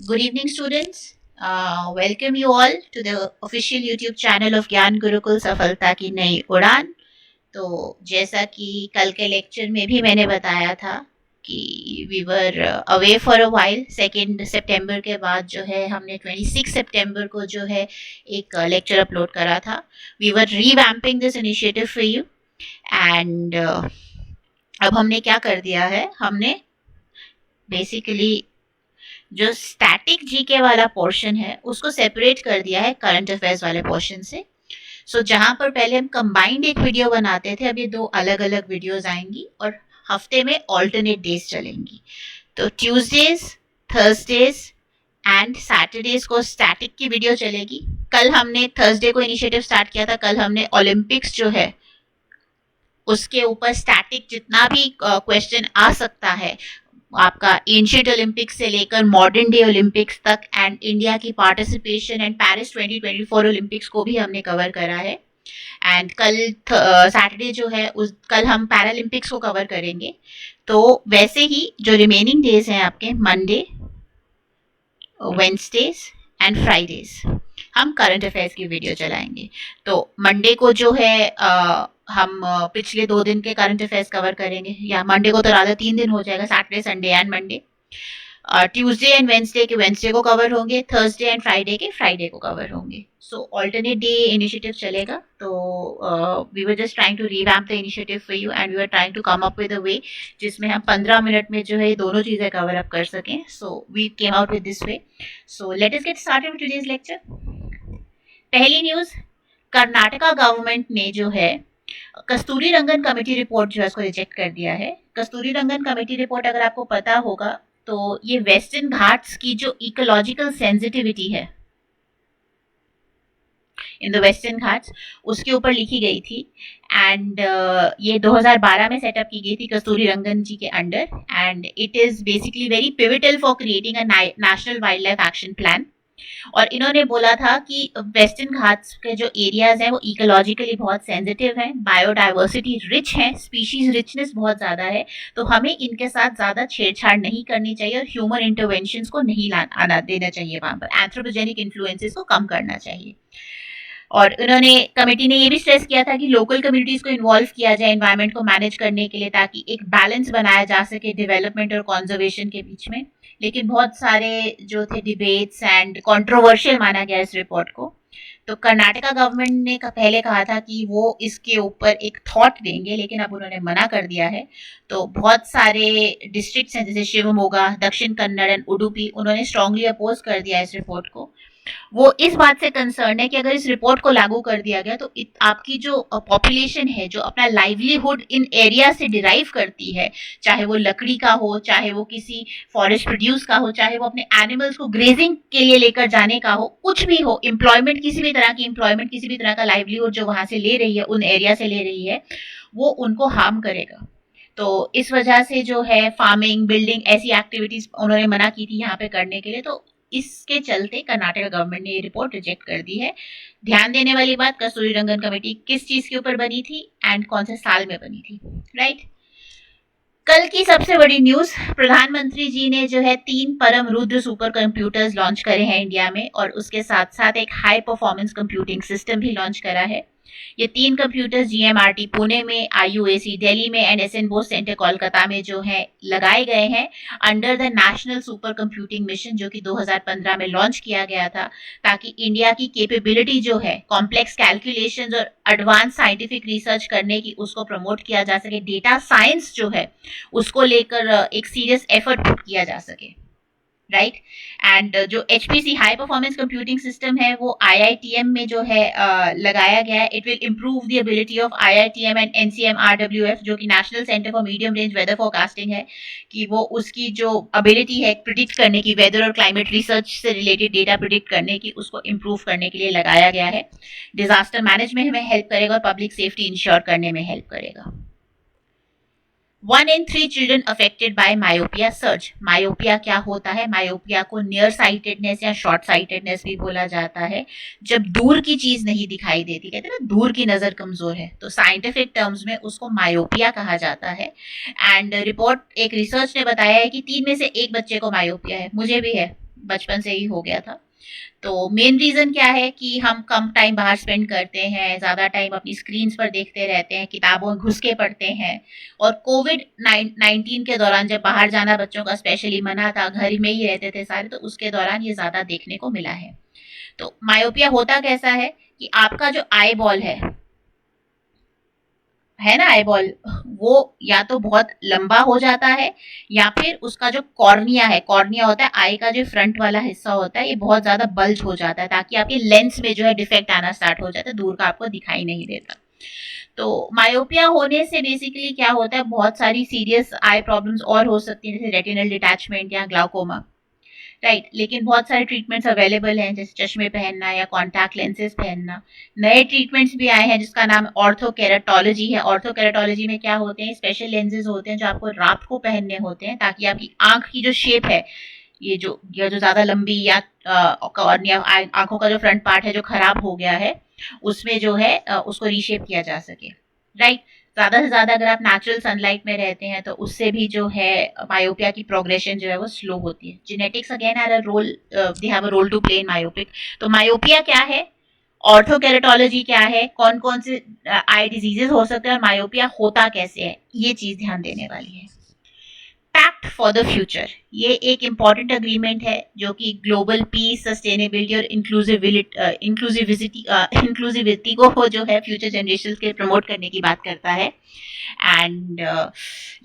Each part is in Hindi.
Good evening, students. Welcome you all to the official YouTube channel of ज्ञान गुरुकुल सफलता की नई उड़ान। तो जैसा कि कल के लेक्चर में भी मैंने बताया था कि we were away for a while. 2 सितंबर के बाद जो है हमने 26 सितंबर को जो है एक लेक्चर अपलोड करा था। We were revamping this initiative for you and अब हमने क्या कर दिया है, हमने बेसिकली जो स्टैटिक जीके वाला पोर्शन है उसको सेपरेट कर दिया है करंट अफेयर्स वाले पोर्शन से। जहां पर पहले हम कंबाइंड एक वीडियो बनाते थे, अब ये दो अलग अलग वीडियोस आएंगी और हफ्ते में ऑल्टरनेट डेज चलेंगी। तो ट्यूसडेज, थर्सडेज एंड सैटरडेज को स्टैटिक की वीडियो चलेगी। कल हमने थर्सडे को इनिशिएटिव स्टार्ट किया था, कल हमने ओलंपिक्स जो है उसके ऊपर स्टैटिक जितना भी क्वेश्चन आ सकता है, आपका एंशियंट ओलंपिक्स से लेकर मॉडर्न डे ओलंपिक्स तक एंड इंडिया की पार्टिसिपेशन एंड पेरिस 2024 ओलंपिक्स को भी हमने कवर करा है। एंड कल सैटरडे जो है उस कल हम पैरालंपिक्स को कवर करेंगे। तो वैसे ही जो रिमेनिंग डेज हैं आपके मंडे, वेंसडेज एंड फ्राइडेज हम करंट अफेयर्स की वीडियो चलाएंगे। तो मंडे को जो है हम पिछले 2 दिन के करंट अफेयर्स कवर करेंगे, या मंडे को तो राधा 3 दिन हो जाएगा, Saturday Sunday and Monday. Tuesday and Wednesday के वेंसडे को कवर होंगे, थर्सडे एंड फ्राइडे के फ्राइडे को कवर होंगे। सो ऑल्टरनेट डे इनिशिएटिव चलेगा। तो we were just trying to revamp the initiative for you and we were trying to come up with a way जिसमें हम 15 मिनट में जो है दोनों चीजें कवर अप कर सकें। So we came out with this way. So let us get started with today's lecture. पहली न्यूज, कर्नाटका गवर्नमेंट ने जो है कस्तूरी रंगन कमेटी रिपोर्ट जो है उसको रिजेक्ट कर दिया है। कस्तूरी रंगन कमेटी रिपोर्ट अगर आपको पता होगा तो ये वेस्टर्न घाट्स की जो इकोलॉजिकल सेंसिटिविटी है इन द वेस्टर्न घाट्स उसके ऊपर लिखी गई थी। एंड ये 2012 में सेटअप की गई थी कस्तूरी रंगन जी के under. And it is basically very pivotal for creating a national wild life action plan. और इन्होंने बोला था कि वेस्टर्न घाट्स के जो एरियाज हैं वो इकोलॉजिकली बहुत सेंसिटिव हैं, बायोडाइवर्सिटी रिच है, स्पीशीज रिचनेस बहुत ज़्यादा है, तो हमें इनके साथ ज़्यादा छेड़छाड़ नहीं करनी चाहिए और ह्यूमन इंटरवेंशंस को नहीं आना देना चाहिए, वहाँ पर एंथ्रोपोजेनिक इन्फ्लुएंसेस को कम करना चाहिए। और उन्होंने कमेटी ने ये भी स्ट्रेस किया था कि लोकल कम्युनिटीज को इन्वॉल्व किया जाए एनवायरनमेंट को मैनेज करने के लिए, ताकि एक बैलेंस बनाया जा सके डेवलपमेंट और कंजर्वेशन के बीच में। लेकिन बहुत सारे जो थे डिबेट्स एंड कंट्रोवर्शियल माना गया इस रिपोर्ट को। तो कर्नाटका गवर्नमेंट ने पहले कहा था कि वो इसके ऊपर एक थॉट देंगे, लेकिन अब उन्होंने मना कर दिया है। तो बहुत सारे डिस्ट्रिक्ट्स हैं जैसे शिवमोगा, दक्षिण कन्नड़ एंड उडुपी, उन्होंने स्ट्रांगली अपोज कर दिया इस रिपोर्ट को। वो इस बात से कंसर्न है कि अगर इस रिपोर्ट को लागू कर दिया गया तो आपकी जो पॉपुलेशन है जो अपना लाइवलीहुड इन एरिया से डिराइव करती है, चाहे वो लकड़ी का हो, चाहे वो किसी फॉरेस्ट प्रोड्यूस का हो, चाहे वो अपने एनिमल्स को ग्रेजिंग के लिए लेकर जाने का हो, कुछ भी हो, एम्प्लॉयमेंट किसी भी तरह की एम्प्लॉयमेंट, किसी भी तरह का लाइवलीहुड जो वहां से ले रही है, उन एरिया से ले रही है, वो उनको हार्म करेगा। तो इस वजह से जो है फार्मिंग, बिल्डिंग, ऐसी एक्टिविटीज उन्होंने मना की थी यहाँ पे करने के लिए। तो इसके चलते कर्नाटक गवर्नमेंट ने ये रिपोर्ट रिजेक्ट कर दी है। ध्यान देने वाली बात, कस्तूरी रंगन कमेटी किस चीज के ऊपर बनी थी एंड कौन से साल में बनी थी, राइट। कल की सबसे बड़ी न्यूज, प्रधानमंत्री जी ने जो है 3 परम रुद्र सुपर कंप्यूटर्स लॉन्च करे हैं इंडिया में, और उसके साथ साथ एक हाई परफॉर्मेंस कंप्यूटिंग सिस्टम भी लॉन्च करा है। ये 3 कंप्यूटर्स जीएमआरटी पुणे में, आईयूएसी दिल्ली में and SN Bose centre Kolkata में जो है लगाए गए हैं under the national super computing mission, जो कि 2015 में लॉन्च किया गया था, ताकि इंडिया की कैपेबिलिटी जो है कॉम्प्लेक्स कैलकुलेशंस और एडवांस साइंटिफिक रिसर्च करने की उसको प्रमोट किया जा सके, डेटा साइंस जो है उसको लेकर एक सीरियस एफर्ट पुट किया जा सके, राइट। एंड जो HPC high performance computing system है वो IITM में जो है लगाया गया है। It will improve the ability of IITM and NCMRWF, जो कि national centre for medium range weather forecasting है, कि वो उसकी जो एबिलिटी है प्रिडिक्ट करने की, वेदर और क्लाइमेट रिसर्च से रिलेटेड डेटा प्रिडिक्ट करने की, उसको इम्प्रूव करने के लिए लगाया गया है। डिजास्टर मैनेजमेंट में हेल्प करेगा और पब्लिक सेफ्टी इंश्योर करने में हेल्प करेगा। 1 in 3 children affected by myopia surge। Myopia क्या होता है? मायोपिया को नियर साइटेडनेस या शॉर्ट साइटेडनेस भी बोला जाता है, जब दूर की चीज नहीं दिखाई देती, कहते हैं ना दूर की नजर कमजोर है, तो साइंटिफिक टर्म्स में उसको मायोपिया कहा जाता है। एंड रिपोर्ट, एक रिसर्च ने बताया है कि 3 में से 1 बच्चे को मायोपिया है, मुझे भी है, बचपन से ही हो गया था। तो मेन रीज़न क्या है कि हम कम टाइम बाहर स्पेंड करते हैं, ज़्यादा टाइम अपनी स्क्रीन्स पर देखते रहते हैं, किताबों में घुस के पढ़ते हैं। और कोविड 19 के दौरान जब बाहर जाना बच्चों का स्पेशली मना था, घर में ही रहते थे सारे, तो उसके दौरान ये ज़्यादा देखने को मिला है। तो मायोपिया होता कैसा है कि आपका जो आई बॉल है ना, आई बॉल, वो या तो बहुत लंबा हो जाता है, या फिर उसका जो कॉर्निया है, कॉर्निया होता है आई का जो फ्रंट वाला हिस्सा होता है, ये बहुत ज्यादा बल्ज हो जाता है, ताकि आपके लेंस में जो है डिफेक्ट आना स्टार्ट हो जाता है, दूर का आपको दिखाई नहीं देता। तो मायोपिया होने से बेसिकली क्या होता है, बहुत सारी सीरियस आई प्रॉब्लम्स और हो सकती हैं, जैसे रेटिनल डिटैचमेंट या ग्लाउकोमा। राइट, लेकिन बहुत सारे ट्रीटमेंट्स अवेलेबल हैं, जैसे चश्मे पहनना या कॉन्टैक्ट लेंसेज पहनना। नए ट्रीटमेंट्स भी आए हैं जिसका नाम ऑर्थोकेराटोलॉजी है। ऑर्थोकेराटोलॉजी में क्या होते हैं, स्पेशल लेंसेज होते हैं जो आपको रात को पहनने होते हैं, ताकि आपकी आंख की जो शेप है, ये जो ज्यादा लंबी या कॉर्निया, आंखों का जो फ्रंट पार्ट है जो खराब हो गया है, उसमें जो है उसको रीशेप किया जा सके। राइट, ज़्यादा से ज़्यादा अगर आप नेचुरल सनलाइट में रहते हैं तो उससे भी जो है मायोपिया की प्रोग्रेशन जो है वो स्लो होती है। Genetics again have a role, they have a role to play in myopic. तो मायोपिया क्या है, ऑर्थोकेरेटोलॉजी क्या है, कौन कौन से आई डिजीजेस हो सकते हैं, और मायोपिया होता कैसे है, ये चीज ध्यान देने वाली है। पैक्ट फॉर द फ्यूचर, ये एक इम्पॉर्टेंट अग्रीमेंट है जो कि ग्लोबल पीस, सस्टेनेबिलिटी और इंक्लूसिविटी को जो है फ्यूचर जनरेशन के प्रमोट करने की बात करता है। एंड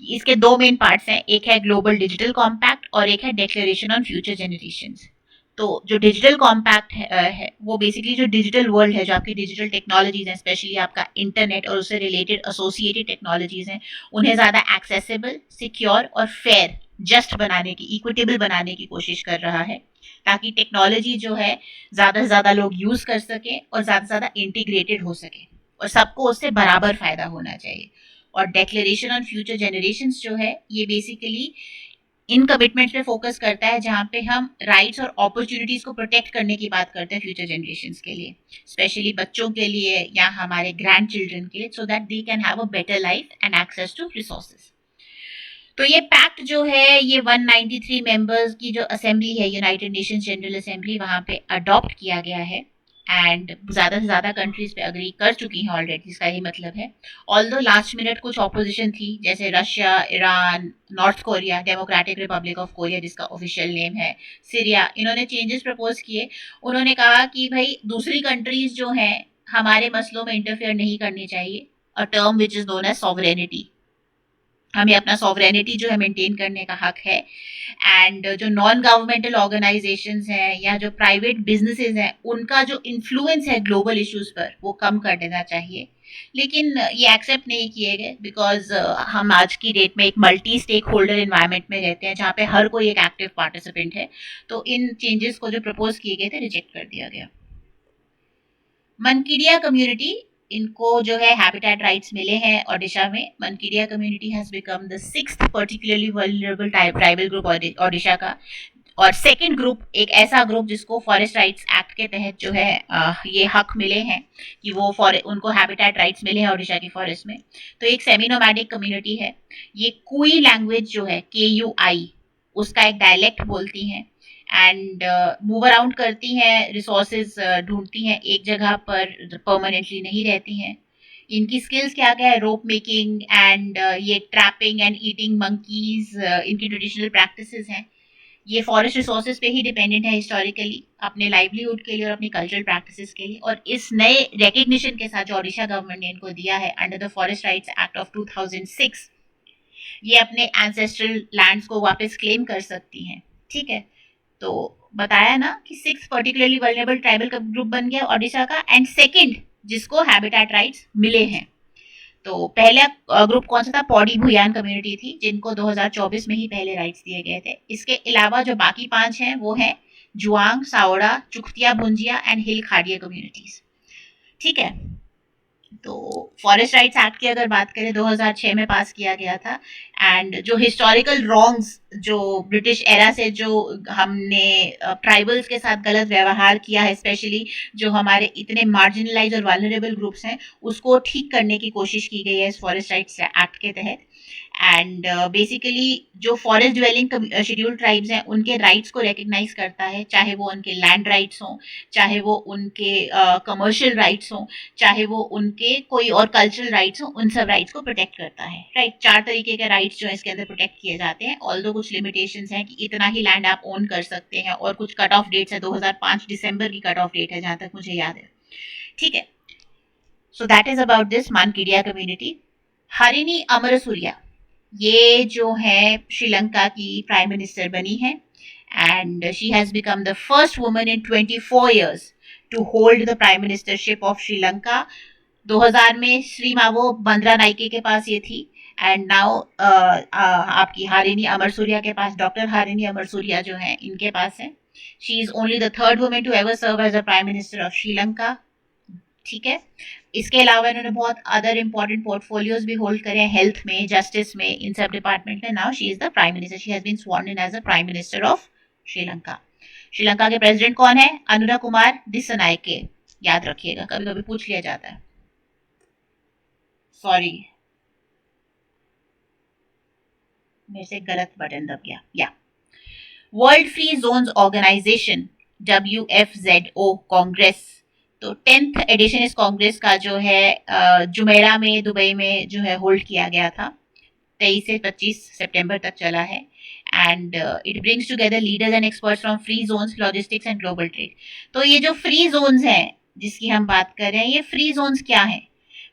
इसके दो मेन पार्ट्स हैं, एक है ग्लोबल डिजिटल कॉम्पैक्ट और एक है डिक्लेरेशन ऑन फ्यूचर जनरेशंस। तो जो डिजिटल कॉम्पैक्ट है वो बेसिकली जो डिजिटल वर्ल्ड है, जो आपकी डिजिटल टेक्नोलॉजीज हैं, स्पेशली आपका इंटरनेट और उससे रिलेटेड एसोसिएटेड टेक्नोलॉजीज हैं, उन्हें ज़्यादा एक्सेसिबल, सिक्योर और फेयर, जस्ट बनाने की, इक्विटेबल बनाने की कोशिश कर रहा है, ताकि टेक्नोलॉजी जो है ज़्यादा से ज़्यादा लोग यूज़ कर सकें और ज़्यादा से ज़्यादा इंटीग्रेटेड हो सके, और सबको उससे बराबर फायदा होना चाहिए। और डेक्लेरेशन ऑन फ्यूचर जनरेशंस जो है, ये बेसिकली इन कमिटमेंट्स पे फोकस करता है, जहाँ पे हम राइट्स और अपॉर्चुनिटीज को प्रोटेक्ट करने की बात करते हैं फ्यूचर जनरेशंस के लिए, स्पेशली बच्चों के लिए या हमारे ग्रैंड चिल्ड्रन के लिए, so that they can have a better life and access to resources. तो ये पैक्ट जो है, ये 193 मेंबर्स की जो असेंबली है, यूनाइटेड नेशंस जनरल असेंबली, वहाँ पे अडॉप्ट किया गया है। एंड ज़्यादा से ज़्यादा कंट्रीज पे अग्री कर चुकी हैं ऑलरेडी, इसका ही मतलब है। ऑल्दो लास्ट मिनट कुछ ऑपोजिशन थी, जैसे Russia, Iran, north Korea, democratic Republic of Korea जिसका ऑफिशियल नेम है, सीरिया, इन्होंने चेंजेस प्रपोज किए। उन्होंने कहा कि भाई दूसरी कंट्रीज जो हैं हमारे मसलों में इंटरफेयर नहीं करनी चाहिए, a term which is known as sovereignty. हमें अपना सॉवरेनिटी जो है मेंटेन करने का हक है। एंड जो नॉन गवर्नमेंटल ऑर्गेनाइजेशंस हैं या जो प्राइवेट बिजनेसेस हैं, उनका जो इन्फ्लुएंस है ग्लोबल इश्यूज पर, वो कम कर देना चाहिए। लेकिन ये एक्सेप्ट नहीं किए गए, बिकॉज हम आज की डेट में एक मल्टी स्टेक होल्डर इन्वायरमेंट में रहते हैं, जहाँ पे हर कोई एक एक्टिव पार्टिसिपेंट है। तो इन चेंजेस को जो प्रपोज किए गए थे, रिजेक्ट कर दिया गया। मनकीडिया कम्युनिटी, इनको जो है हैबिटेट राइट्स मिले हैं ओडिशा में। Mankidia community has become the 6th particularly vulnerable tribal group Odisha का, और सेकंड ग्रुप, एक ऐसा ग्रुप जिसको फॉरेस्ट राइट्स एक्ट के तहत जो है ये हक मिले हैं कि वो उनको हैबिटेट राइट्स मिले हैं ओडिशा की फॉरेस्ट में। तो एक सेमी नोमैडिक कम्युनिटी है, ये कुई लैंग्वेज जो है, KUI, उसका एक डायलेक्ट बोलती हैं। एंड मूव अराउंड करती हैं, रिसोर्सेज ढूंढती हैं, एक जगह पर परमानेंटली नहीं रहती हैं। इनकी स्किल्स क्या क्या है, रोप मेकिंग एंड ये ट्रैपिंग एंड ईटिंग मंकीज इनकी ट्रेडिशनल प्रैक्टिसेस हैं। ये फॉरेस्ट रिसोर्सेज पे ही डिपेंडेंट है हिस्टोरिकली, अपने लाइवलीहुड के लिए और अपनी कल्चरल प्रैक्टिसेस के लिए। और इस नए रिकग्निशन के साथ जो ओडिशा गवर्नमेंट ने इनको दिया है under the forest rights act of 2006, ये अपने एंसेस्ट्रल लैंड्स को वापस क्लेम कर सकती हैं। ठीक है, तो बताया ना कि 6 पर्टिकुलरली वल्नरेबल ट्राइबल का ग्रुप बन गया ओडिशा का, एंड सेकंड जिसको हैबिटेट राइट्स मिले हैं। तो पहला ग्रुप कौन सा था, पौड़ी भुयान कम्युनिटी थी, जिनको 2024 में ही पहले राइट्स दिए गए थे। इसके अलावा जो बाकी 5 हैं वो हैं Juang, Saora, Chuktia Bhunjia and hill Kharia communities. ठीक है, तो फॉरेस्ट राइट्स एक्ट की अगर बात करें 2006 में पास किया गया था, एंड जो हिस्टोरिकल रॉन्ग्स जो ब्रिटिश एरा से जो हमने ट्राइबल्स के साथ गलत व्यवहार किया है, स्पेशली जो हमारे इतने मार्जिनलाइज और वालनरेबल ग्रुप्स हैं, उसको ठीक करने की कोशिश की गई है इस फॉरेस्ट राइट्स एक्ट के तहत। एंड बेसिकली जो फॉरेस्ट ड्वेलिंग शेड्यूल्ड ट्राइब्स हैं उनके राइट्स को रिकग्नाइज करता है, चाहे वो उनके लैंड राइट्स हों, चाहे वो उनके कमर्शियल राइट्स हों, चाहे वो उनके कोई और कल्चरल राइट्स हों, उन सब राइट्स को प्रोटेक्ट करता है। राइट, 4 तरीके के राइट्स जो है इसके अंदर प्रोटेक्ट किए जाते हैं। ऑल्दो कुछ लिमिटेशंस हैं कि इतना ही लैंड आप ओन कर सकते हैं, और कुछ कट ऑफ डेट्स है, 2005 दिसंबर की कट ऑफ डेट है जहां तक मुझे याद है। ठीक है, so that is about this Mankidia community. Harini Amarasuriya, ये जो है श्रीलंका की प्राइम मिनिस्टर बनी है, and she has become the first woman in 24 years to hold the prime ministership of Sri Lanka. 2000 में श्री मावो बंद्रा नाइके के पास ये थी, एंड नाउ आपकी हारिनी अमरसूरिया के पास, डॉक्टर हारिनी अमरसूरिया जो है इनके पास है। She is only the third woman to ever serve as a prime minister of Sri Lanka. ठीक है, इसके अलावा इन्होंने बहुत अदर इंपॉर्टेंट पोर्टफोलियोज भी होल्ड करे हैं, हेल्थ में, जस्टिस में, इन सब डिपार्टमेंट में। Now she is the prime minister, she has been sworn in as a prime minister of Sri Lanka. Sri Lanka के प्रेसिडेंट कौन है? अनुरा कुमार दिसनायके, याद रखिएगा, कभी कभी पूछ लिया जाता है। सॉरी, मेरे से गलत बटन दब गया। या world free zones organisation, WFZO congress, तो 10th एडिशन इस कांग्रेस का जो है जुमेरा में, दुबई में जो है होल्ड किया गया था। 23 से 25 सितंबर तक चला है, and it brings together leaders and experts from free zones, logistics and global trade. तो ये जो फ्री जोन्स हैं जिसकी हम बात कर रहे हैं, ये फ्री जोन्स क्या है?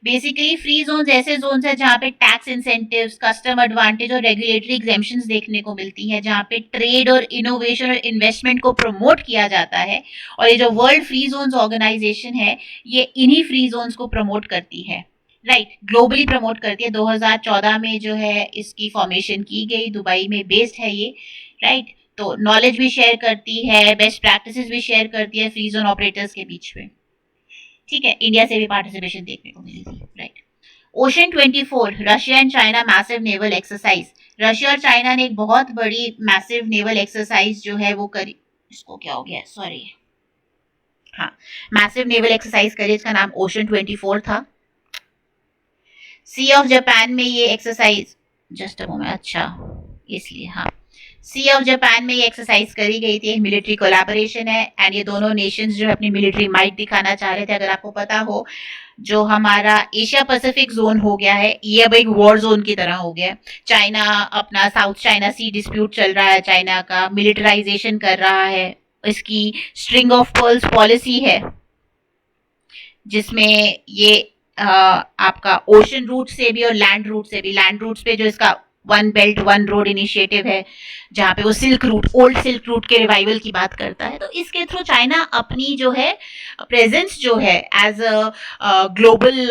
बेसिकली फ्री जोन्स ऐसे जोन्स है जहाँ पे टैक्स इंसेंटिव्स, कस्टम एडवांटेज और रेगुलेटरी एग्जेम्पशंस देखने को मिलती है, जहाँ पे ट्रेड और इनोवेशन और इन्वेस्टमेंट को प्रमोट किया जाता है। और ये जो वर्ल्ड फ्री जोन्स ऑर्गेनाइजेशन है, ये इन्हीं फ्री जोन्स को प्रमोट करती है। राइट, ग्लोबली प्रमोट करती है। 2014 में जो है इसकी फॉर्मेशन की गई, दुबई में बेस्ड है ये। राइट, तो नॉलेज भी शेयर करती है, बेस्ट प्रैक्टिसेस भी शेयर करती है फ्री जोन ऑपरेटर्स के बीच में। ठीक है, इंडिया से भी पार्टिसिपेशन देखने को मिली थी। Right, ocean 24, Russia and China massive naval exercise. Russia और चाइना ने एक बहुत बड़ी मैसिव नेवल एक्सरसाइज जो है वो करी। इसको क्या हो गया, सॉरी, हाँ, मैसिव नेवल एक्सरसाइज करी, इसका नाम ओशन 24 था। सी ऑफ जापान में ये एक्सरसाइज, जस्ट अ मोमेंट, अच्छा इसलिए, हाँ, सी ऑफ जापान में ये एक्सरसाइज करी गई थी। मिलिट्री कोलैबोरेशन है, एंड ये दोनों नेशंस जो है अपनी मिलिट्री माइट दिखाना चाह रहे थे। अगर आपको पता हो, जो हमारा एशिया पैसिफिक जोन हो गया है, ये अब एक वॉर जोन की तरह हो गया है। चाइना अपना साउथ चाइना सी डिस्प्यूट चल रहा है, चाइना का मिलिटराइजेशन कर रहा है, इसकी स्ट्रिंग ऑफ पर्ल्स पॉलिसी है, जिसमें ये आपका ओशन रूट से भी और लैंड रूट से भी, लैंड रूट्स पे जो इसका one belt one road initiative है, जहाँ पे वो silk route, old silk route के रिवाइवल की बात करता है। तो इसके थ्रू चाइना अपनी जो है प्रेजेंस जो है as a global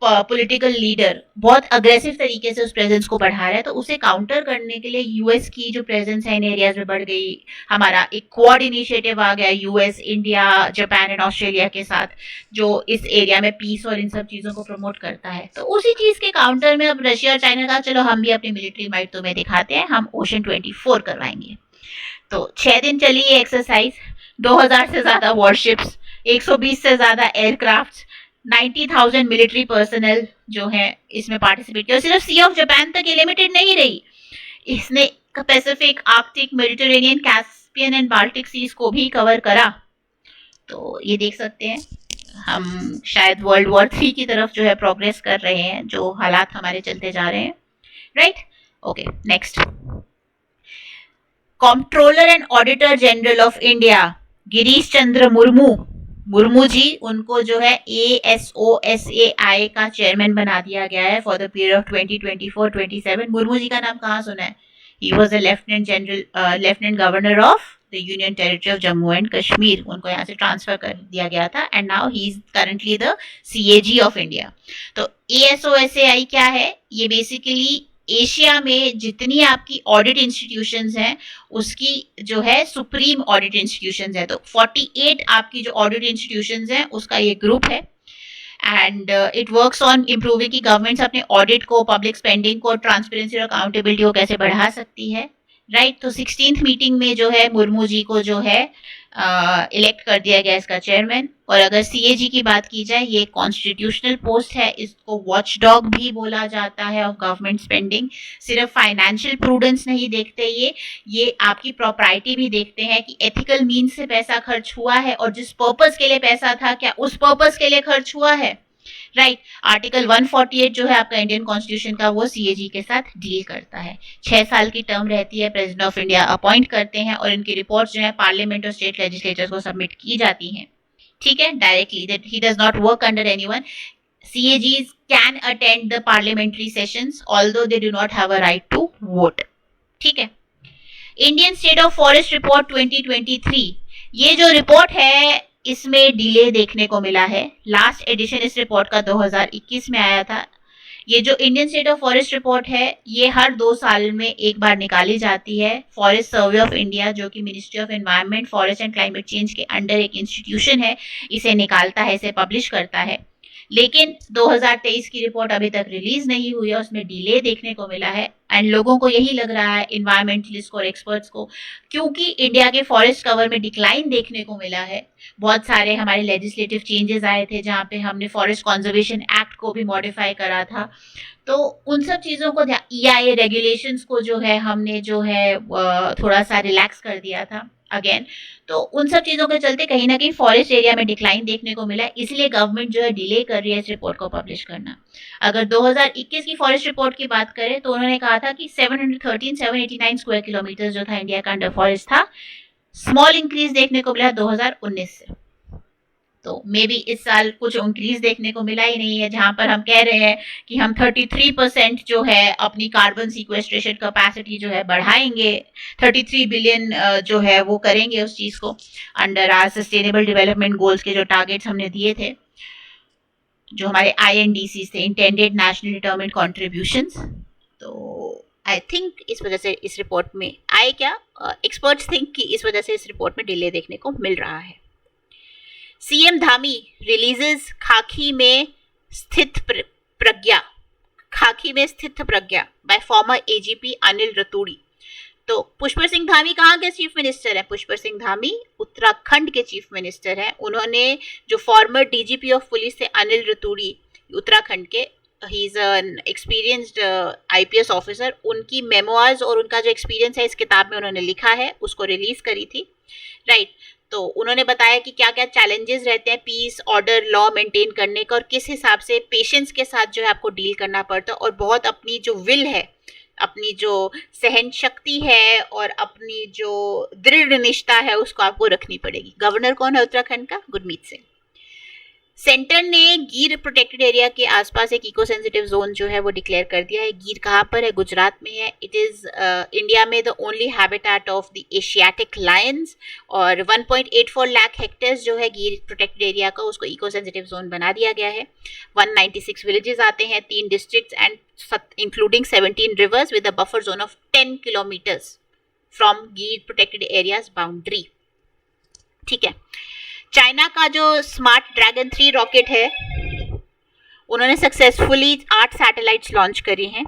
political leader बहुत अग्रेसिव तरीके से उस प्रेजेंस को बढ़ा रहा है। तो उसे काउंटर करने के लिए यूएस की जो प्रेजेंस है इन एरियाज में बढ़ गई। हमारा एक क्वाड इनिशिएटिव आ गया, US, India, Japan and Australia के साथ, जो इस एरिया में पीस और इन सब चीजों को प्रमोट करता है। तो उसी चीज के काउंटर में अब रशिया और चाइना का, चलो हम भी अपनी मिलिट्री माइट तुम्हें दिखाते हैं, हम ओशन 24 करवाएंगे। तो 6 दिन चली ये एक्सरसाइज, 2000 से ज्यादा वॉरशिप्स, 120 से ज्यादा एयरक्राफ्ट, 90,000 मिलिट्री पर्सनल जो है इसमें पार्टिसिपेट किया। और सिर्फ सी ऑफ जापान तक ये लिमिटेड नहीं रही, इसने Pacific, Arctic, Mediterranean, Caspian and Baltic seas को भी कवर करा। तो ये देख सकते हैं हम शायद वर्ल्ड वॉर 3 की तरफ जो है प्रोग्रेस कर रहे हैं, जो हालात हमारे चलते जा रहे हैं। Right, okay, next. Controller and auditor general of India Girish Chandra Murmu ji, उनको जो है ASOSAI का चेयरमैन बना दिया गया है for the period of 2024-27। Murmu ji का नाम कहाँ सुना है? He was a lieutenant governor of the union territory of Jammu and Kashmir. उनको यहाँ से ट्रांसफर कर दिया गया था, and now he is currently the CAG of India. तो ASOSAI क्या है? ये बेसिकली एशिया में जितनी आपकी ऑडिट इंस्टीट्यूशंस हैं उसकी जो है सुप्रीम ऑडिट इंस्टीट्यूशंस है। तो 48 आपकी जो ऑडिट इंस्टीट्यूशंस हैं उसका ये ग्रुप है, and it works on improving कि गवर्नमेंट्स अपने ऑडिट को, पब्लिक स्पेंडिंग को, ट्रांसपेरेंसी और अकाउंटेबिलिटी को कैसे बढ़ा सकती है, राइट। तो 16th मीटिंग में जो है मुर्मू जी को जो है इलेक्ट कर दिया गया इसका चेयरमैन। और अगर सीएजी की बात की जाए, ये कॉन्स्टिट्यूशनल पोस्ट है, इसको वॉच डॉग भी बोला जाता है ऑफ गवर्नमेंट स्पेंडिंग। सिर्फ फाइनेंशियल प्रूडेंस नहीं देखते ये आपकी प्रॉपर्टी भी देखते हैं कि एथिकल मीन्स से पैसा खर्च हुआ है और जिस पर्पस के लिए पैसा था क्या उस पर्पस के लिए खर्च हुआ है, राइट। आर्टिकल 148 जो है आपका इंडियन कॉन्स्टिट्यूशन का, वो सीएजी के साथ डील करता है। 6 साल की टर्म रहती है, प्रेसिडेंट ऑफ इंडिया अपॉइंट करते हैं और इनकी रिपोर्ट जो है पार्लियामेंट और स्टेट लेजिस्लेचर्स को सबमिट की जाती हैं, ठीक है, directly, that he does not work under anyone. CAGs can attend the parliamentary sessions although they do not have a right to vote, ठीक है। Indian state of forest report 2023, ये जो रिपोर्ट है इसमें डिले देखने को मिला है। लास्ट एडिशन इस रिपोर्ट का 2021 में आया था। ये जो Indian state of forest report है ये हर 2 साल में एक बार निकाली जाती है। फॉरेस्ट सर्वे ऑफ इंडिया जो कि ministry of environment, forest and climate change के अंडर एक इंस्टीट्यूशन है, इसे निकालता है, इसे पब्लिश करता है। लेकिन 2023 की रिपोर्ट अभी तक रिलीज नहीं हुई है, उसमें डिले देखने को मिला है। एंड लोगों को यही लग रहा है, इन्वायरमेंटलिस्ट और एक्सपर्ट्स को, क्योंकि इंडिया के फॉरेस्ट कवर में डिक्लाइन देखने को मिला है। बहुत सारे हमारे लेजिस्लेटिव चेंजेस आए थे जहाँ पे हमने फॉरेस्ट कंजर्वेशन एक्ट को भी मॉडिफाई करा था। तो उन सब चीज़ों को, EIA रेगुलेशंस को जो है हमने जो है थोड़ा सा रिलैक्स कर दिया था अगेन। तो उन सब चीज़ों के चलते कहीं ना कहीं फॉरेस्ट एरिया में डिक्लाइन देखने को मिला है, इसलिए गवर्नमेंट जो है डिले कर रही है इस रिपोर्ट को पब्लिश करना। अगर 2021 की फॉरेस्ट रिपोर्ट की बात करें तो उन्होंने कहा था कि 789 स्क्वायर किलोमीटर जो था इंडिया का अंडर फॉरेस्ट था। स्मॉल इंक्रीज देखने को मिला 2019 से। तो मे बी इस साल कुछ इंक्रीज देखने को मिला ही नहीं है, जहां पर हम कह रहे हैं कि हम 33% जो है अपनी कार्बन सीक्वेस्ट्रेशन कैपेसिटी जो है बढ़ाएंगे, 33 बिलियन जो है वो करेंगे उस चीज को under our sustainable development goals के जो टारगेट्स हमने दिए थे, जो हमारे INDC थे, इंटेंडेड नेशनल डिटरमिन्ड कॉन्ट्रीब्यूशंस। तो आई थिंक इस वजह से इस रिपोर्ट में आए क्या, एक्सपर्ट्स थिंक कि इस वजह से इस रिपोर्ट में डिले देखने को मिल रहा है। CM Dhami releases Khaki Mein Sthit Pragya by former AGP Anil Raturi. तो पुष्कर सिंह धामी कहाँ के चीफ मिनिस्टर हैं? पुष्कर सिंह धामी उत्तराखंड के चीफ मिनिस्टर हैं। उन्होंने जो फॉर्मर DGP ऑफ पुलिस थे अनिल रतूड़ी उत्तराखंड के, he is an experienced IPS officer, उनकी मेमोआर्स और उनका जो एक्सपीरियंस है इस किताब में उन्होंने लिखा है, उसको रिलीज करी थी, राइट। तो उन्होंने बताया कि क्या क्या चैलेंजेस रहते हैं पीस, ऑर्डर, लॉ मेंटेन करने का और किस हिसाब से पेशेंस के साथ जो है आपको डील करना पड़ता है, और बहुत अपनी जो विल है, अपनी जो सहन शक्ति है और अपनी जो दृढ़ निष्ठा है उसको आपको रखनी पड़ेगी। गवर्नर कौन है उत्तराखंड का? गुरमीत सिंह। सेंटर ने गिर प्रोटेक्टेड एरिया के आसपास एक इको सेंसिटिव जोन जो है वो डिक्लेयर कर दिया है। गिर कहाँ पर है? गुजरात में है। इट इज़ इंडिया में the only habitat of the Asiatic Lions, और 1.84 लाख हेक्टेयर्स जो है गिर प्रोटेक्टेड एरिया का, उसको इको सेंसिटिव जोन बना दिया गया है। 196 विलेजेस आते हैं, 3 districts and including 17 reverse with a buffer zone of 10 kilometres from गिर प्रोटेक्टेड एरियाज बाउंड्री, ठीक है। चाइना का जो स्मार्ट ड्रैगन 3 रॉकेट है, उन्होंने सक्सेसफुली 8 सैटेलाइट्स लॉन्च करी हैं।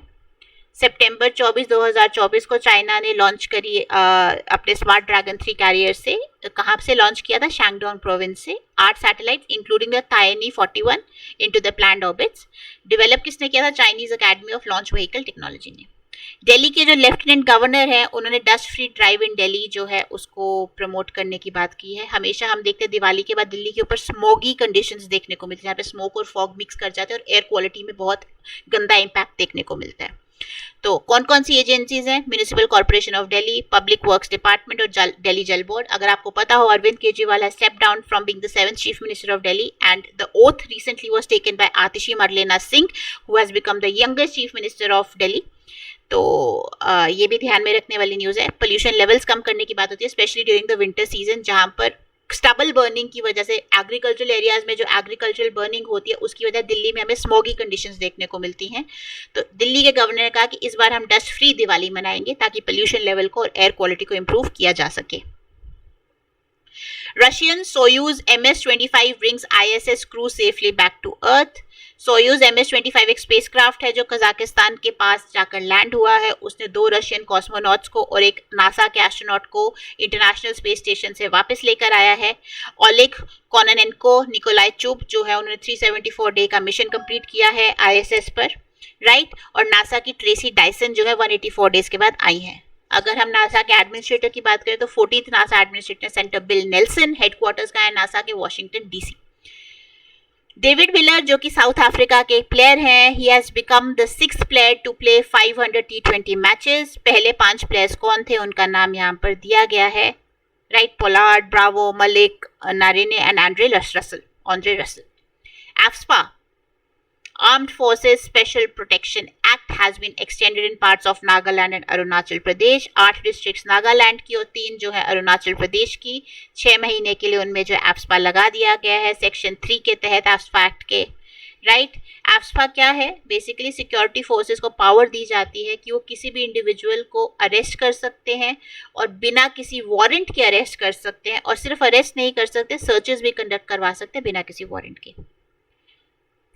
सितंबर 24, 2024 को चाइना ने लॉन्च करी अपने स्मार्ट ड्रैगन 3 कैरियर से। कहाँ से लॉन्च किया था? शैंगडोंग प्रोविंस से। 8 satellites including the Tianyi 41 into the planned orbits. Develop किसने किया था? Chinese Academy of Launch Vehicle Technology ने। दिल्ली के जो लेफ्टिनेंट गवर्नर हैं उन्होंने dust free drive in Delhi जो है उसको प्रमोट करने की बात की है। हमेशा हम देखते हैं दिवाली के बाद दिल्ली के ऊपर स्मोगी कंडीशंस देखने को मिलती है, जहाँ पे स्मोक और फॉग मिक्स कर जाते हैं और एयर क्वालिटी में बहुत गंदा इम्पैक्ट देखने को मिलता है। तो कौन कौन सी एजेंसीज हैं? Municipal corporation of Delhi, public works department और दिल्ली जल बोर्ड। अगर आपको पता हो, Arvind Kejriwal has step down from being the 7th chief minister of Delhi and the oath recently was taken by Atishi Marlena Singh who has become the youngest chief minister of Delhi. तो ये भी ध्यान में रखने वाली न्यूज़ है। पोल्यूशन लेवल्स कम करने की बात होती है, specially during the winter season, जहाँ पर स्टबल बर्निंग की वजह से एग्रीकल्चरल एरियाज में जो एग्रीकल्चरल बर्निंग होती है उसकी वजह दिल्ली में हमें स्मोगी कंडीशंस देखने को मिलती हैं। तो दिल्ली के गवर्नर ने कहा कि इस बार हम डस्ट फ्री दिवाली मनाएंगे ताकि पोल्यूशन लेवल को और एयर क्वालिटी को इम्प्रूव किया जा सके। Russian Soyuz MS-25 brings ISS crew safely back to Earth. Soyuz MS-25 एक स्पेसक्राफ्ट है जो कजाकिस्तान के पास जाकर लैंड हुआ है. उसने 2 रशियन कॉस्मोनॉट्स को और एक नासा के एस्ट्रोनॉट को इंटरनेशनल स्पेस स्टेशन से वापस लेकर आया है. ओलेग कोनोनेंको, निकोलाई चुब जो है उन्होंने 374 डे का मिशन कंप्लीट किया है ISS पर, राइट. और नासा की ट्रेसी डायसन जो है 184 डेज के बाद आई है. अगर हम नासा के एडमिनिस्ट्रेटर की बात करें तो 14th NASA administrator centre bill Nelson, headquarters का है नासा के वॉशिंगटन DC. डेविड विलर जो कि साउथ अफ्रीका के प्लेयर हैं, he has become the 6th player to play 500 T20 matches. पहले 5 प्लेयर्स कौन थे उनका नाम यहाँ पर दिया गया है, right. Pollard, Bravo, Malik, Narine and Andre Russell. AFSPA, Armed Forces Special Protection Act has been extended in parts of Nagaland and Arunachal Pradesh. 8 districts Nagaland की और 3 जो है अरुणाचल प्रदेश की. 6 महीने के लिए उनमें जो AFSPA लगा दिया गया है सेक्शन 3 के तहत AFSPA एक्ट के, राइट. AFSPA क्या है? बेसिकली सिक्योरिटी फोर्सेस को पावर दी जाती है कि वो किसी भी इंडिविजुअल को अरेस्ट कर सकते हैं और बिना किसी वारंट के अरेस्ट कर सकते हैं, और सिर्फ अरेस्ट नहीं कर सकते, सर्चेस भी कंडक्ट करवा सकते हैं बिना किसी वारंट के.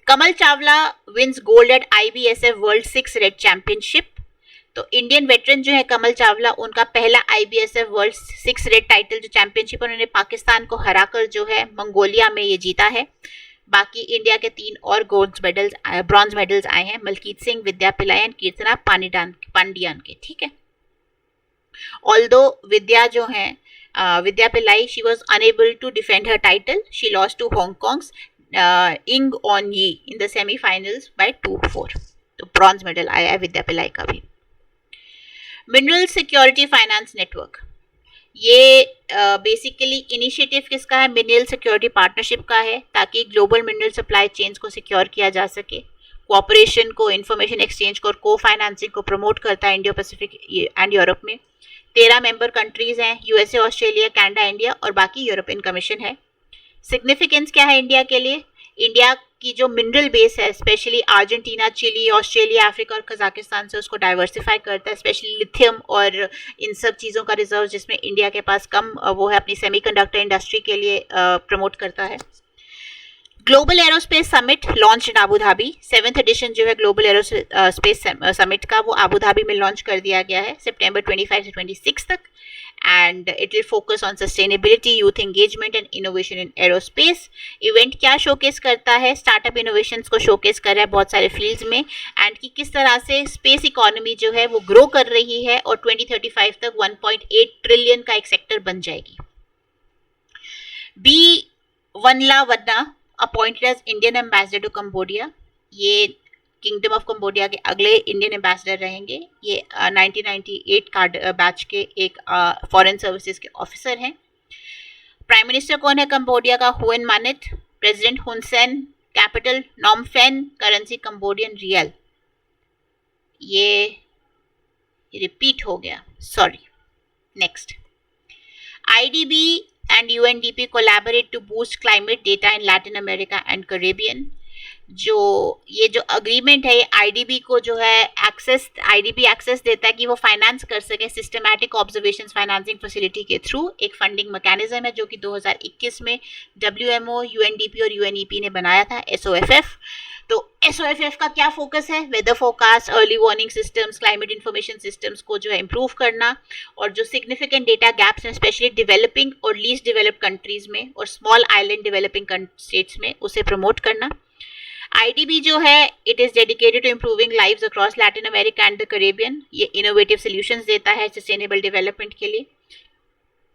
Kamal Chawla wins gold at IBSF world 6 red championship. तो इंडियन वेटरन जो है कमल चावला, उनका पहला IBSF वर्ल्ड 6 रेड टाइटल जो चैंपियनशिप, उन्होंने पाकिस्तान को हराकर जो है मंगोलिया में ये जीता है. बाकी इंडिया के 3 और ब्रॉन्ज मेडल्स आए हैं, मलकीत सिंह, विद्या पिलाई एंड कीर्तना पांडियान के, ठीक है. ऑल्दो विद्या जो है Vidya Pillai, she was unable to defend her title. She lost to Hong Kong's Ng On यी इन द सेमीफाइनल्स बाय 2-4. तो ब्रॉन्ज मेडल आया है विद्या पिलाई का भी. मिनरल सिक्योरिटी फाइनेंस नेटवर्क, ये बेसिकली इनिशिएटिव किसका है? मिनरल सिक्योरिटी पार्टनरशिप का है, ताकि ग्लोबल मिनरल सप्लाई चेन्स को सिक्योर किया जा सके. कोऑपरेशन को, इंफॉर्मेशन एक्सचेंज को और को फाइनेंसिंग को प्रमोट करता है इंडिया पैसिफिक एंड यूरोप में. 13 मेंबर कंट्रीज हैं, USA, ऑस्ट्रेलिया, कनाडा, इंडिया और बाकी यूरोपियन कमीशन है. सिग्निफिकेंस क्या है इंडिया के लिए? इंडिया की जो मिनरल बेस है, specially Argentina, Chile, Australia, Africa और कजाकिस्तान से, उसको डाइवर्सिफाई करता है, स्पेशली लिथियम और इन सब चीज़ों का रिजर्व जिसमें इंडिया के पास कम वो है, अपनी सेमीकंडक्टर इंडस्ट्री के लिए प्रमोट करता है. Global aerospace summit launch in Abu Dhabi. 7th edition जो है ग्लोबल एरोस्पेस समिट का, वो अबू धाबी में लॉन्च कर दिया गया है सितंबर 25 से 26 तक. And it will focus on sustainability, youth engagement and innovation in aerospace. Event क्या शोकेस करता है? स्टार्टअप इनोवेशंस को शोकेस कर रहा है बहुत सारे फील्ड्स में, एंड कि किस तरह से स्पेस इकोनॉमी जो है वो ग्रो कर रही है और 2035 तक 1.8 ट्रिलियन का एक सेक्टर बन जाएगी. B Vanlalvawna appointed as Indian ambassador to Cambodia. ये किंगडम ऑफ कंबोडिया के अगले इंडियन एम्बेसडर रहेंगे. ये 1998 कार्ड बैच के एक फॉरेन सर्विसेज के ऑफिसर हैं. प्राइम मिनिस्टर कौन है कंबोडिया का? Hun Manet. President Hun Sen. Capital Phnom Penh. Currency Cambodian riel. ये रिपीट हो गया, sorry. Next, IDB and UNDP collaborate to boost climate data in Latin America and Caribbean. ये जो अग्रीमेंट है, ये IDB को जो है IDB एक्सेस देता है कि वो फाइनेंस कर सके सिस्टमैटिक ऑब्जर्वेशन फाइनेंसिंग फैसिलिटी के थ्रू. एक फंडिंग मैकेनिज्म है जो कि 2021 में WMO, UNDP और UNEP ने बनाया था, SOFF. तो SOFF का क्या फोकस है? Weather forecast, early warning systems, climate information systems को जो है इम्प्रूव करना, और जो सिग्निफिकेंट डेटा गैप्स हैं स्पेशली डेवलपिंग और लीस्ट डेवलप्ड कंट्रीज में और स्मॉल आइलैंड डेवलपिंग स्टेट्स में, उसे प्रमोट करना. IDB जो है, it is dedicated to improving lives across Latin America and the Caribbean. ये इनोवेटिव सोल्यूशंस देता है सस्टेनेबल डेवलपमेंट के लिए,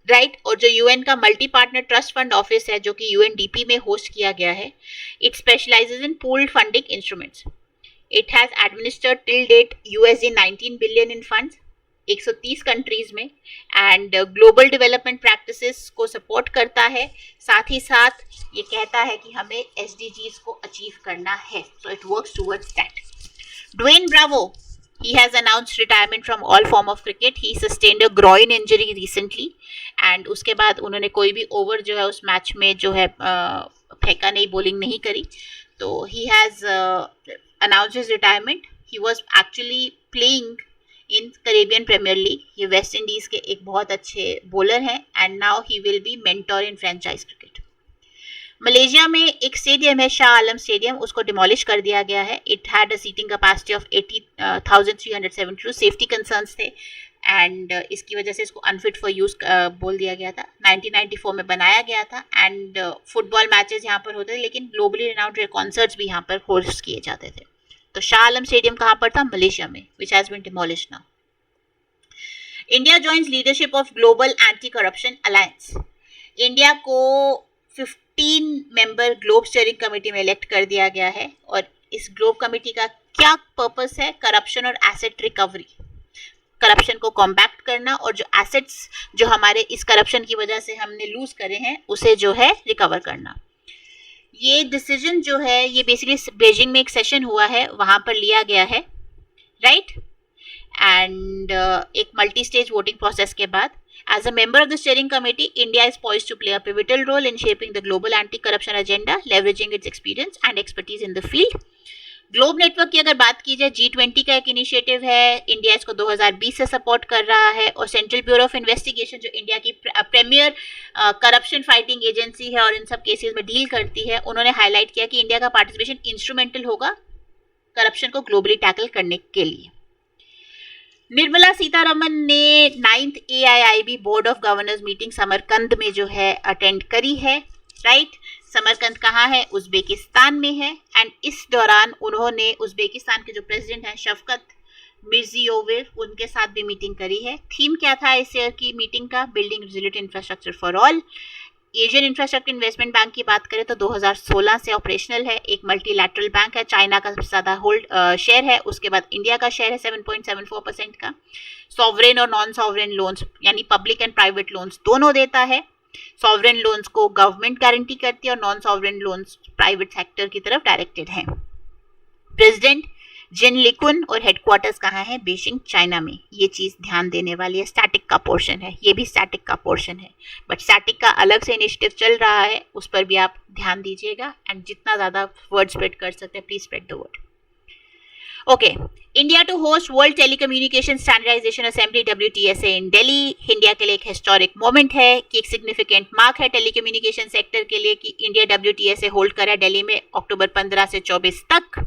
राइट. और जो UN का multi partner trust fund office है जो कि UNDP में होस्ट किया गया है, it specialises in pooled funding instruments. It has administered till date $19 billion in funds 130 countries में, एंड ग्लोबल डेवलपमेंट प्रैक्टिसेस को सपोर्ट करता है. साथ ही साथ ये कहता है कि हमें SDGs को अचीव करना है, so it works towards that. Dwayne Bravo, he has announced retirement from all form of cricket. He sustained a groin injury recently, and उसके बाद उन्होंने कोई भी ओवर जो है उस मैच में जो है फेंका नहीं, बॉलिंग नहीं करी. तो he has announced his retirement. He was actually playing in Caribbean Premier League. ये वेस्ट इंडीज के एक बहुत अच्छे बॉलर हैं and now he will be mentor in franchise cricket. Malaysia में एक स्टेडियम है शाह आलम स्टेडियम, उसको डिमोलिश कर दिया गया है। It had a seating capacity of 80,372। Safety concerns थे एंड इसकी वजह से इसको अनफिट फॉर यूज बोल दिया गया था। 1994 में बनाया गया था एंड फुटबॉल मैचेस यहाँ पर होते थे, लेकिन ग्लोबली रिनाउंड कॉन्सर्ट्स भी यहाँ पर होस्ट किए जाते थे। तो शाह आलम स्टेडियम कहाँ पर था? मलेशिया में, which has been demolished now. India joins leadership of global anti corruption alliance. India को 15 मेंबर ग्लोब स्टीयरिंग कमेटी में इलेक्ट कर दिया गया है और इस ग्लोब कमेटी का क्या पर्पस है? करप्शन और एसेट रिकवरी, करप्शन को कॉम्बैक्ट करना और जो एसेट्स जो हमारे इस करप्शन की वजह से हमने लूज करे हैं उसे जो है रिकवर करना। ये डिसीजन जो है ये बेसिकली बीजिंग में एक सेशन हुआ है, वहां पर लिया गया है, राइट। एंड एक मल्टी स्टेज वोटिंग प्रोसेस के बाद as a member of the steering committee, India is poised to play a pivotal role in shaping the global anti-corruption agenda, leveraging its experience and expertise in the field. Globe network की अगर बात की जाए, G20 का एक इनिशिएटिव है, इंडिया इसको 2020 से सपोर्ट कर रहा है और सेंट्रल ब्यूरो ऑफ इन्वेस्टिगेशन जो इंडिया की प्रीमियर करप्शन फाइटिंग एजेंसी है और इन सब केसेस में डील करती है, उन्होंने हाईलाइट किया कि इंडिया का पार्टिसिपेशन इंस्ट्रूमेंटल होगा करप्शन को ग्लोबली टैकल करने के लिए। निर्मला सीतारमन ने 9th AIIB board of governors meeting Samarkand में जो है अटेंड करी है, राइट। समरकंद कहाँ है? उज्बेकिस्तान में है एंड इस दौरान उन्होंने उज्बेकिस्तान के जो प्रेसिडेंट हैं शफकत मिर्जियोयेव, उनके साथ भी मीटिंग करी है। थीम क्या था इस ईयर की मीटिंग का? Building resilient infrastructure for all. Asian Infrastructure Investment Bank की बात करें तो 2016 से ऑपरेशनल है, एक मल्टीलैटरल बैंक है, चाइना का सबसे ज़्यादा होल्ड शेयर है, उसके बाद इंडिया का शेयर है 7.74% का। सॉवरेन और नॉन सॉवरेन लोन्स यानी पब्लिक एंड प्राइवेट लोन्स दोनों देता है। सॉवरेन लोन्स को गवर्नमेंट गारंटी करती है और non sovereign loans private sector की तरफ डायरेक्टेड हैं। प्रेसिडेंट जिन लिकुन और हेडक्वार्टर्स कहाँ है? बीजिंग चाइना में। ये चीज़ ध्यान देने वाली है। स्टैटिक का पोर्शन है, ये भी स्टैटिक का पोर्शन है, बट स्टैटिक का अलग से इनिशिएटिव चल रहा है, उस पर भी आप ध्यान दीजिएगा एंड जितना ज़्यादा वर्ड स्प्रेड कर सकते हैं please spread the word. Okay, India to host world telecommunication standardisation assembly WTSA in Delhi. India के लिए एक हिस्टोरिक मोमेंट है कि एक सिग्निफिकेंट मार्क है टेलीकम्युनिकेशन सेक्टर के लिए कि इंडिया WTSA होल्ड करा दिल्ली में अक्टूबर 15 से 24 तक।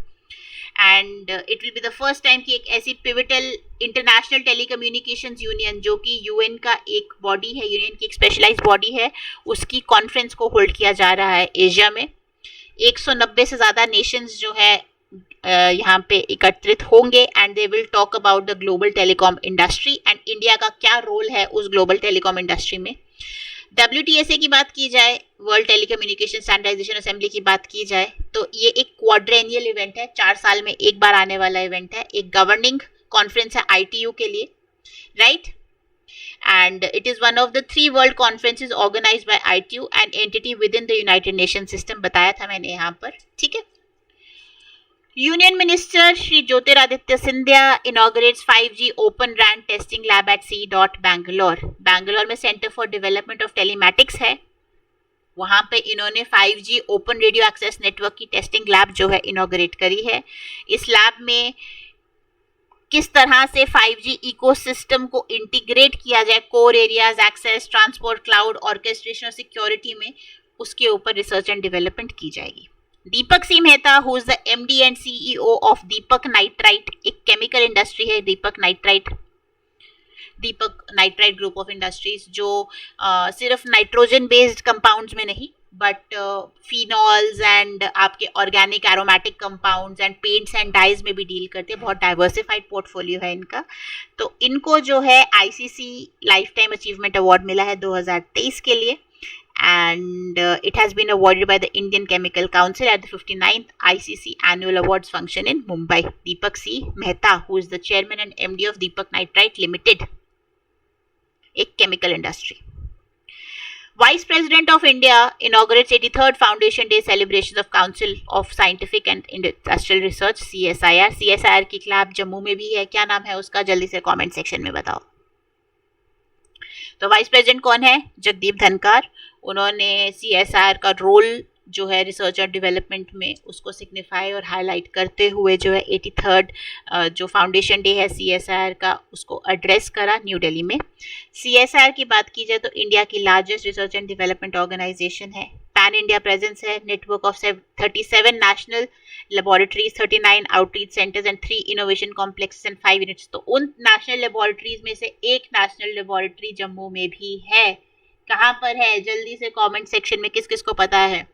And it will be the first time कि एक ऐसी पिविटल इंटरनेशनल टेलीकम्युनिकेशंस यूनियन जो कि यूएन का एक बॉडी है, यूनियन की एक स्पेशलाइज्ड बॉडी है, उसकी कॉन्फ्रेंस को होल्ड किया जा रहा है एशिया में। 190 से ज़्यादा नेशंस जो है यहाँ पे एकत्रित होंगे and they will talk about the global telecom industry and India का क्या रोल है उस ग्लोबल टेलीकॉम इंडस्ट्री में। WTSA की बात की जाए, वर्ल्ड टेलीकम्युनिकेशन स्टैंडर्डाइजेशन असेंबली की बात की जाए तो ये एक क्वाड्रेनियल इवेंट है, 4 साल में एक बार आने वाला इवेंट है, एक गवर्निंग कॉन्फ्रेंस है ITU के लिए, right. And it is one of the 3 world conferences organized by ITU and entity within the United Nation system, बताया था मैंने यहाँ पर, ठीक है। Union minister Shri Jyotiraditya Scindia inaugurates 5G open RAN testing lab at C. Bangalore. Bangalore में centre for development of telematics है, वहां पे इन्होंने 5G open radio access network की टेस्टिंग लैब जो है इनॉग्रेट करी है। इस लैब में किस तरह से 5G इकोसिस्टम को इंटीग्रेट किया जाए core areas, access, transport, cloud, orchestration और सिक्योरिटी में, उसके ऊपर रिसर्च एंड डेवलपमेंट की जाएगी। Deepak C Mehta who is the MD and CEO of Deepak Nitrite, एक केमिकल इंडस्ट्री है Deepak Nitrite group of industries जो सिर्फ नाइट्रोजन बेस्ड कंपाउंड्स में नहीं बट फिनॉल्स एंड आपके organic aromatic compounds and paints and dyes में भी डील करते हैं। बहुत डाइवर्सिफाइड पोर्टफोलियो है इनका। तो इनको जो है ICC life time achievement award मिला है 2023 के लिए and it has been awarded by the Indian Chemical Council at the 59th ICC Annual Awards function in Mumbai. Deepak C. Mehta, who is the chairman and MD of Deepak Nitrite Limited, a chemical industry. Vice President of India inaugurates 83rd Foundation Day celebrations of Council of Scientific and Industrial Research CSIR. CSIR की क्लब जम्मू में भी है, क्या नाम है उसका जल्दी से कमेंट सेक्शन में बताओ। तो वाइस प्रेसिडेंट कौन है? जगदीप धनखड़। उन्होंने CSIR का रोल जो है रिसर्च और डेवलपमेंट में, उसको सिग्निफाई और हाईलाइट करते हुए जो है 83rd जो फाउंडेशन डे है CSIR का, उसको एड्रेस करा न्यू दिल्ली में। CSIR की बात की जाए तो इंडिया की largest research and development organisation है, पैन इंडिया प्रेजेंस है, network of 37 national laboratories, 39 outreach centres and 3 innovation complex and 5 units. तो उन नेशनल लेबोरेटरीज में से एक नेशनल लेबोरेटरी जम्मू में भी है। कहाँ पर है, जल्दी से कमेंट सेक्शन में किस किस को पता है।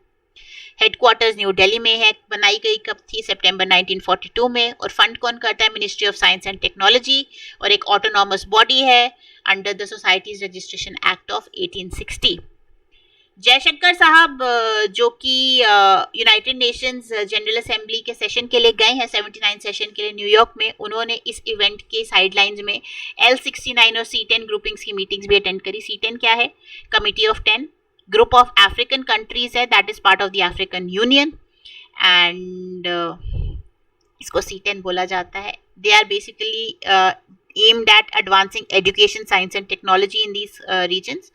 हेडक्वार्टर्स न्यू दिल्ली में है, बनाई गई कब थी, सितंबर 1942 में, और फंड कौन करता है, ministry of science and technology, और एक ऑटोनॉमस बॉडी है under the societies registration act of 1860। Jaishankar साहब जो कि यूनाइटेड नेशंस जनरल असेंबली के सेशन के लिए गए हैं, 79 सेशन के लिए न्यूयॉर्क में, उन्होंने इस इवेंट के साइडलाइंस में L69 और C10 ग्रुपिंग्स की मीटिंग्स भी अटेंड करी। C10 क्या है, committee of 10, group of African countries है, that is part of the African Union, and इसको C10 बोला जाता है। They are basically aimed at advancing education, science and technology in these regions,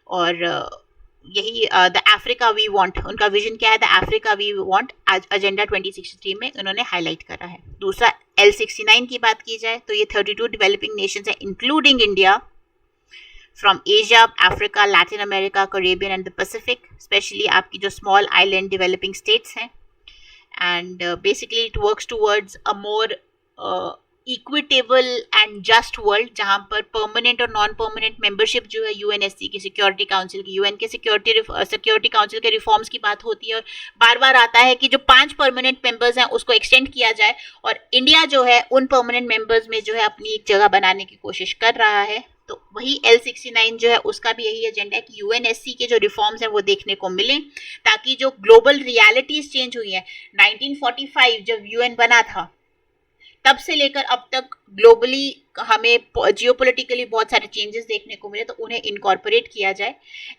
और यही द अफ्रीका वी वांट, उनका विजन क्या है, the Africa we want agenda 2063 में उन्होंने हाईलाइट करा है। दूसरा L69 की बात की जाए तो ये 32 डेवलपिंग नेशंस है including India, from Asia, Africa, Latin America, Caribbean and the Pacific, specially आपकी जो स्मॉल आइलैंड डेवलपिंग स्टेट्स हैं, and basically it works towards a more equitable and just world, जहां पर परमानेंट और नॉन परमानेंट मेंबरशिप जो है UNSC की, सिक्योरिटी काउंसिल की, UN के सिक्योरिटी काउंसिल के रिफॉर्म्स की बात होती है, और बार बार आता है कि जो 5 परमानेंट मेंबर्स हैं उसको एक्सटेंड किया जाए, और इंडिया जो है उन परमानेंट मेंबर्स में जो है अपनी एक जगह बनाने की कोशिश कर रहा है। तो वही L69 जो है उसका भी यही एजेंडा है कि UNSC के जो रिफॉर्म्स हैं वो देखने को मिले, ताकि जो ग्लोबल रियलिटीज चेंज हुई है, 1945 जब UN बना था तब से लेकर अब तक ग्लोबली हमें जियोपॉलिटिकली बहुत सारे चेंजेस देखने को मिले, तो उन्हें इनकॉर्पोरेट किया जाए।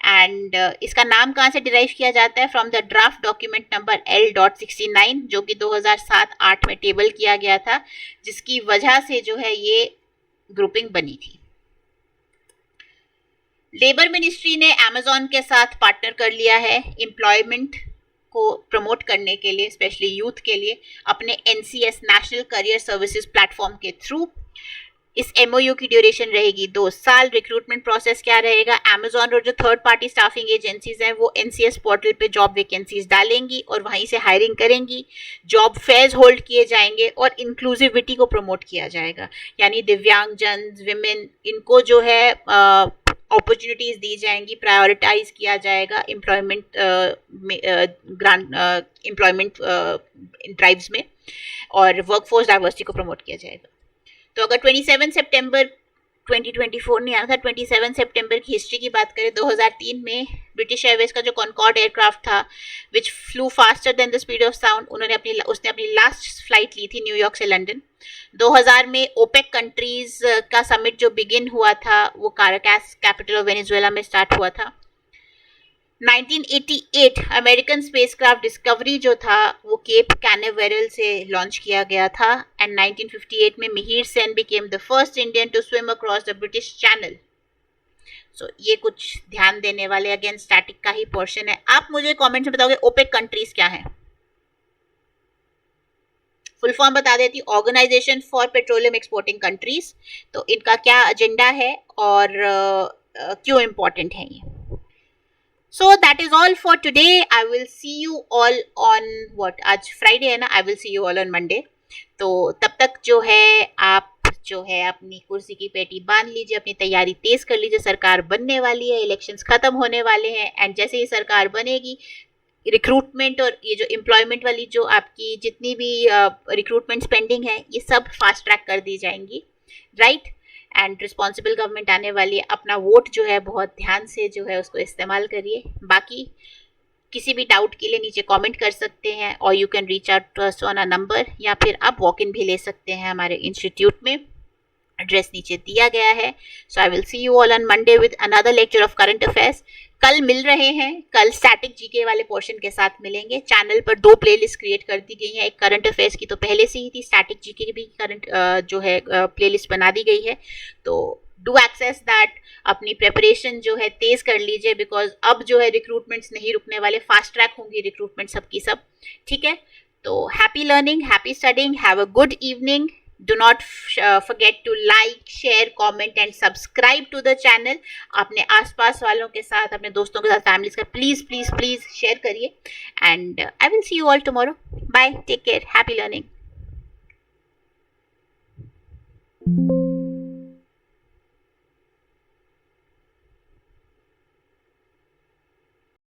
एंड इसका नाम कहाँ से डिराइव किया जाता है, from the draft document number L.69 जो कि 2007-8 में टेबल किया गया था, जिसकी वजह से जो है ये ग्रुपिंग बनी थी। लेबर मिनिस्ट्री ने अमेजॉन के साथ पार्टनर कर लिया है एम्प्लॉयमेंट को प्रमोट करने के लिए, स्पेशली यूथ के लिए, अपने NCS national career services platform के थ्रू। इस MOU की ड्यूरेशन रहेगी 2 साल। रिक्रूटमेंट प्रोसेस क्या रहेगा, अमेजॉन और जो थर्ड पार्टी स्टाफिंग एजेंसीज हैं वो NCS पोर्टल पे जॉब वैकेंसीज डालेंगी और वहीं से हायरिंग करेंगी। जॉब फेयर्स होल्ड किए जाएंगे और इंक्लूसिविटी को प्रमोट किया जाएगा, यानी दिव्यांगजन, विमेन, इनको जो है अपॉर्चुनिटीज दी जाएंगी, प्रायोरिटाइज किया जाएगा एम्प्लॉयमेंट एम्प्लॉयमेंट ड्राइव्स में, और वर्कफोर्स डाइवर्सिटी को प्रमोट किया जाएगा। तो अगर 27 सितंबर 2024 नहीं आया था, 27 सितंबर की हिस्ट्री की बात करें, 2003 में ब्रिटिश एयरवेज का जो कॉनकॉर्ड एयरक्राफ्ट था which flew faster than the speed of sound, उसने अपनी लास्ट फ्लाइट ली थी न्यूयॉर्क से लंदन। 2000 में ओपेक कंट्रीज का समिट जो बिगिन हुआ था वो काराकास कैपिटल ऑफ वेनेजुएला में स्टार्ट हुआ था। 1988 अमेरिकन स्पेसक्राफ्ट डिस्कवरी जो था वो केप कैनावेरल से लॉन्च किया गया था, एंड 1958 में Mihir Sen became the first Indian to swim across the British Channel. So ये कुछ ध्यान देने वाले, अगेन स्टैटिक का ही पोर्शन है। आप मुझे कमेंट्स में बताओगे ओपेक कंट्रीज क्या है। फुल फॉर्म बता देती, organisation for petroleum exporting countries. तो इनका क्या एजेंडा है और क्यों इम्पोर्टेंट है ये। So that is all for today. I will see you all on what, आज फ्राइडे है ना, I will see you all on Monday. तो तब तक जो है आप जो है अपनी कुर्सी की पेटी बांध लीजिए, अपनी तैयारी तेज कर लीजिए, सरकार बनने वाली है, इलेक्शंस खत्म होने वाले हैं, एंड जैसे ही सरकार बनेगी रिक्रूटमेंट और ये जो एम्प्लॉयमेंट वाली जो आपकी जितनी भी रिक्रूटमेंट पेंडिंग है ये सब फास्ट ट्रैक कर दी जाएंगी, राइट। एंड रिस्पॉन्सिबल गवर्नमेंट आने वाली है, अपना वोट जो है बहुत ध्यान से जो है उसको इस्तेमाल करिए। बाकी किसी भी डाउट के लिए नीचे कमेंट कर सकते हैं, और you can reach out to us on a number, या फिर आप वॉक इन भी ले सकते हैं हमारे इंस्टीट्यूट में, एड्रेस नीचे दिया गया है। So I will see you all on Monday with another lecture of current affairs. कल मिल रहे हैं, कल स्टैटिक जीके वाले पोर्शन के साथ मिलेंगे। चैनल पर 2 प्लेलिस्ट क्रिएट कर दी गई है, एक करंट अफेयर्स की तो पहले से ही थी, स्टैटिक जीके की भी करंट जो है प्लेलिस्ट बना दी गई है। तो डू एक्सेस दैट, अपनी प्रेपरेशन जो है तेज कर लीजिए, बिकॉज अब जो है रिक्रूटमेंट्स नहीं रुकने वाले, फास्ट ट्रैक होंगी रिक्रूटमेंट सबकी सब, ठीक है। तो happy learning, happy studying, have a good evening. Do not forget to like, share, comment and subscribe to the channel. अपने आसपास वालों के साथ, अपने दोस्तों के साथ, फैमिलीज का प्लीज प्लीज प्लीज शेयर करिए. And I will see you all tomorrow. Bye, take care, happy learning.